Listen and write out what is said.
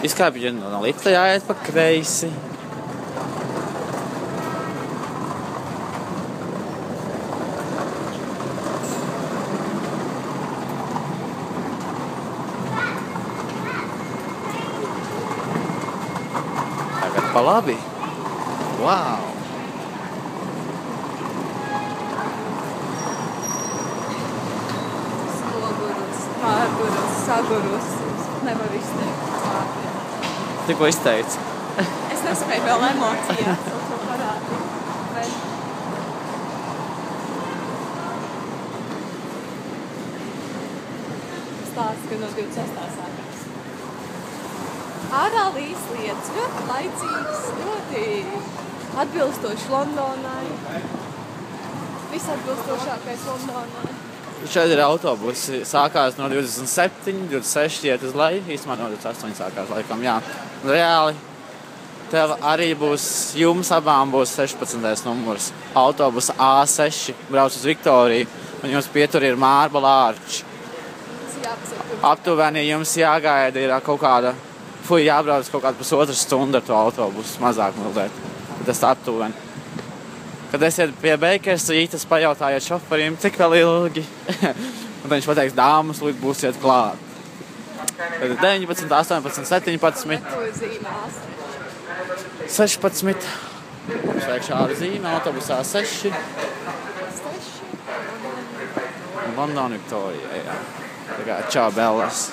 Izkāpju no lifta, jāiet pa kreisi. Tagad pa labi. Wow! Sagurus. Nevar izteikt. Tikko izteici. Es nespēju vēl emocijās to parādīt. Stāsts, ka no 26. sākās. Ārā līs lietas, ļoti laicīgs, ļoti atbilstoši Londonai. Visatbilstošākais Londonai. Šeit ir autobusi. Sākās no 27, 26 iet uz leju. Īstumā no 28 sākās laikam, jā. Reāli tev arī būs, jums abām būs 16. numurs. Autobusa A6 brauc uz Viktoriju, un jums pietur ir Marble Arch. Aptuveni jums jāgaida ir kaut kāda, jābrauc kaut kāda pusotru stundu ar to autobusu, mazāk mazliet. Tas aptuveni. Kad esiet pie Baker Streetas, pajautājiet šoferim, cik vēl ilgi. Un viņš pateiks, dāmas, lūdzu, būsiet klāt. Tad ir 19, 18, 17. 16. Mums vajag šādu zīmi, autobusā 6. London Victoria, jā. Tā kā čau, Bellas.